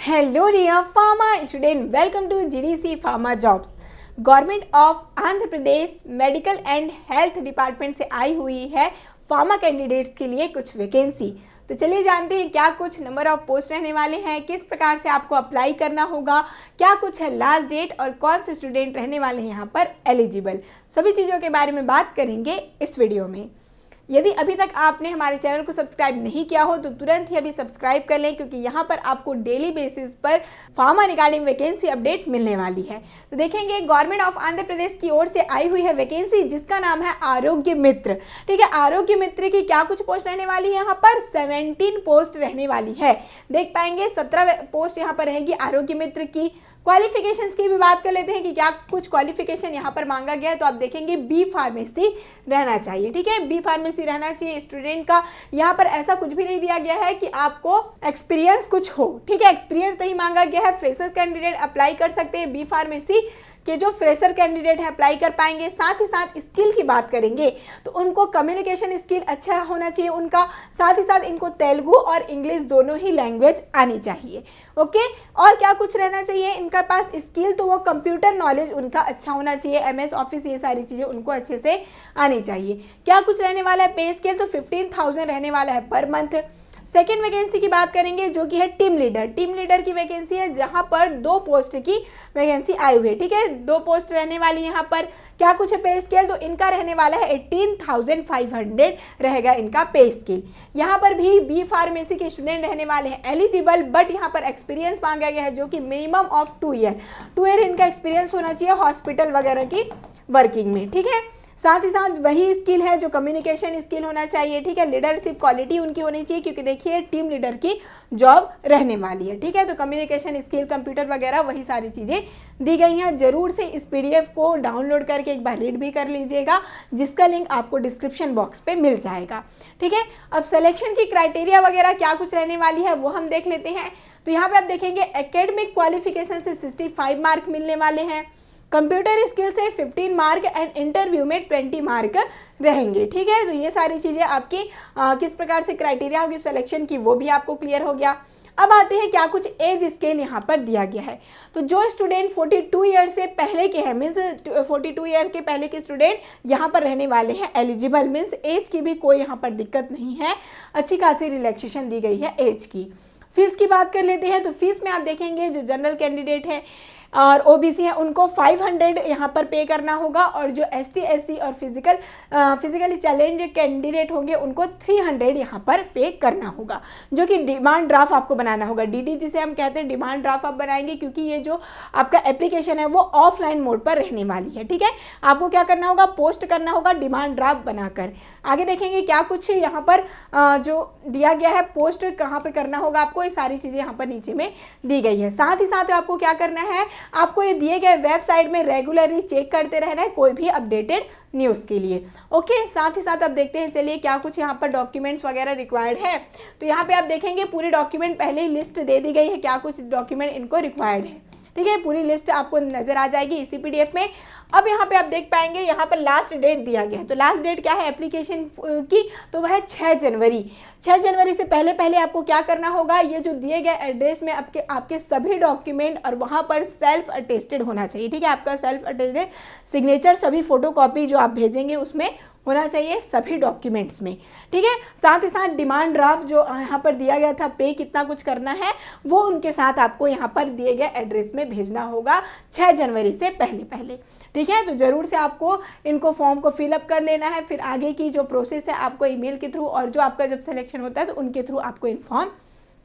Hello dear pharma student, welcome to GDC Pharma Jobs। Government of Andhra Pradesh medical and health department से आई हुई है pharma candidates के लिए कुछ वैकेंसी। तो चलिए जानते हैं क्या कुछ नंबर ऑफ पोस्ट रहने वाले हैं, किस प्रकार से आपको अप्लाई करना होगा, क्या कुछ है लास्ट डेट और कौन से स्टूडेंट रहने वाले हैं यहाँ पर एलिजिबल। सभी चीज़ों के बारे में बात करेंगे इस वीडियो में। यदि अभी तक आपने हमारे चैनल को सब्सक्राइब नहीं किया हो तो तुरंत ही अभी सब्सक्राइब कर लें, क्योंकि यहाँ पर आपको डेली बेसिस पर फार्मा रिगार्डिंग वैकेंसी अपडेट मिलने वाली है। तो देखेंगे गवर्नमेंट ऑफ आंध्र प्रदेश की ओर से आई हुई है वैकेंसी जिसका नाम है आरोग्य मित्र। ठीक है, आरोग्य मित्र की क्या कुछ पोस्ट रहने वाली है, यहाँ पर 17 पोस्ट रहने वाली है। देख पाएंगे 17 पोस्ट यहाँ पर रहेगी आरोग्य मित्र की। क्वालिफिकेशंस की भी बात कर लेते हैं कि क्या कुछ क्वालिफिकेशन यहाँ पर मांगा गया है। तो आप देखेंगे बी फार्मेसी रहना चाहिए। ठीक है, बी फार्मेसी रहना चाहिए स्टूडेंट का। यहाँ पर ऐसा कुछ भी नहीं दिया गया है कि आपको एक्सपीरियंस कुछ हो। ठीक है, एक्सपीरियंस नहीं मांगा गया है। फ्रेशर कैंडिडेट अप्लाई कर सकते हैं। बी फार्मेसी के जो फ्रेशर कैंडिडेट है अप्लाई कर पाएंगे। साथ ही साथ स्किल की बात करेंगे तो उनको कम्युनिकेशन स्किल अच्छा होना चाहिए उनका। साथ ही साथ इनको तेलुगु और इंग्लिश दोनों ही लैंग्वेज आनी चाहिए। ओके, और क्या कुछ रहना चाहिए इनका पास स्किल, तो वो कंप्यूटर नॉलेज उनका अच्छा होना चाहिए। MS ऑफिस ये सारी चीज़ें उनको अच्छे से आनी चाहिए। क्या कुछ रहने वाला है पे स्केल, तो 15,000 रहने वाला है पर मंथ। सेकेंड वैकेंसी की बात करेंगे जो कि है टीम लीडर। टीम लीडर की वैकेंसी है जहां पर 2 पोस्ट की वैकेंसी आई हुई है। ठीक है, 2 पोस्ट रहने वाली यहाँ पर। क्या कुछ है पे स्केल, तो इनका रहने वाला है 18,500 रहेगा इनका पे स्केल। यहाँ पर भी बी फार्मेसी के स्टूडेंट रहने वाले हैं एलिजिबल, बट यहाँ पर एक्सपीरियंस मांगा गया है जो कि मिनिमम ऑफ 2 ईयर इनका एक्सपीरियंस होना चाहिए हॉस्पिटल वगैरह की वर्किंग में। ठीक है, साथ ही साथ वही स्किल है जो कम्युनिकेशन स्किल होना चाहिए। ठीक है, लीडरशिप क्वालिटी उनकी होनी चाहिए, क्योंकि देखिए टीम लीडर की जॉब रहने वाली है। ठीक है, तो कम्युनिकेशन स्किल, कंप्यूटर वगैरह वही सारी चीज़ें दी गई हैं। जरूर से इस PDF को डाउनलोड करके एक बार रीड भी कर लीजिएगा, जिसका लिंक आपको डिस्क्रिप्शन बॉक्स पे मिल जाएगा। ठीक है, अब सिलेक्शन की क्राइटेरिया वगैरह क्या कुछ रहने वाली है वो हम देख लेते हैं। तो यहाँ पे आप देखेंगे एकेडमिक क्वालिफिकेशन से 65 मार्क मिलने वाले हैं। कंप्यूटर स्किल से 15 मार्क एंड इंटरव्यू में 20 मार्क रहेंगे। ठीक है, तो ये सारी चीज़ें आपकी किस प्रकार से क्राइटेरिया होगी सिलेक्शन की वो भी आपको क्लियर हो गया। अब आते हैं क्या कुछ एज स्केल यहाँ पर दिया गया है। तो जो स्टूडेंट 42 ईयर से पहले के हैं, मीन्स 42 ईयर के पहले के स्टूडेंट यहाँ पर रहने वाले हैं एलिजिबल, मीन्स एज की भी कोई यहाँ पर दिक्कत नहीं है। अच्छी खासी रिलैक्सेशन दी गई है एज की। फीस की बात कर लेते हैं। तो फीस में आप देखेंगे जो जनरल कैंडिडेट है और OBC है उनको 500 यहाँ पर पे करना होगा, और जो ST SC और फिजिकली चैलेंज कैंडिडेट होंगे उनको 300 यहाँ पर पे करना होगा, जो कि डिमांड ड्राफ्ट आपको बनाना होगा। DD जिसे हम कहते हैं डिमांड ड्राफ्ट आप बनाएंगे, क्योंकि ये जो आपका एप्लीकेशन है वो ऑफलाइन मोड पर रहने वाली है। ठीक है, आपको क्या करना होगा, पोस्ट करना होगा डिमांड ड्राफ्ट बनाकर। आगे देखेंगे क्या कुछ यहाँ पर जो दिया गया है, पोस्ट कहाँ पर करना होगा आपको, ये सारी चीज़ें यहाँ पर नीचे में दी गई है। साथ ही साथ आपको क्या करना है, आपको ये दिए गए वेबसाइट में रेगुलरली चेक करते रहना है कोई भी अपडेटेड न्यूज़ के लिए। ओके, साथ ही साथ अब देखते हैं चलिए क्या कुछ यहाँ पर डॉक्यूमेंट्स वगैरह रिक्वायर्ड है। तो यहाँ पे आप देखेंगे पूरे डॉक्यूमेंट पहले ही लिस्ट दे दी गई है, क्या कुछ डॉक्यूमेंट इनको रिक्वायर्ड है। ठीक है, पूरी लिस्ट आपको नजर आ जाएगी इसी PDF में। अब यहाँ पे आप देख पाएंगे यहाँ पर लास्ट डेट दिया गया है। तो लास्ट डेट क्या है एप्लीकेशन की, तो वह है 6 जनवरी। 6 जनवरी से पहले आपको क्या करना होगा, ये जो दिए गए एड्रेस में आपके सभी डॉक्यूमेंट और वहाँ पर सेल्फ अटेस्टेड होना चाहिए। ठीक है, आपका सेल्फ अटेस्टेड सिग्नेचर सभी फोटोकॉपी जो आप भेजेंगे उसमें होना चाहिए सभी डॉक्यूमेंट्स में। ठीक है, साथ ही साथ डिमांड ड्राफ्ट जो यहाँ पर दिया गया था, पे कितना कुछ करना है वो उनके साथ आपको यहाँ पर दिए गए एड्रेस में भेजना होगा 6 जनवरी से पहले। ठीक है, तो ज़रूर से आपको इनको फॉर्म को फिलअप कर लेना है। फिर आगे की जो प्रोसेस है आपको ईमेल के थ्रू, और जो आपका जब सिलेक्शन होता है तो उनके थ्रू आपको इन्फॉर्म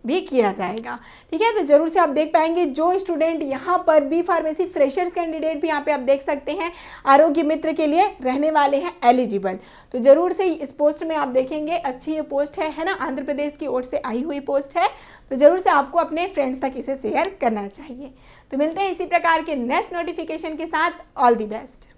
भी किया जाएगा। ठीक है, तो जरूर से आप देख पाएंगे जो स्टूडेंट यहाँ पर बी फार्मेसी फ्रेशर्स कैंडिडेट भी यहाँ पे आप देख सकते हैं आरोग्य मित्र के लिए रहने वाले हैं एलिजिबल। तो जरूर से इस पोस्ट में आप देखेंगे अच्छी ये पोस्ट है ना, आंध्र प्रदेश की ओर से आई हुई पोस्ट है। तो जरूर से आपको अपने फ्रेंड्स तक इसे शेयर करना चाहिए। तो मिलते हैं इसी प्रकार के नेक्स्ट नोटिफिकेशन के साथ। All the best.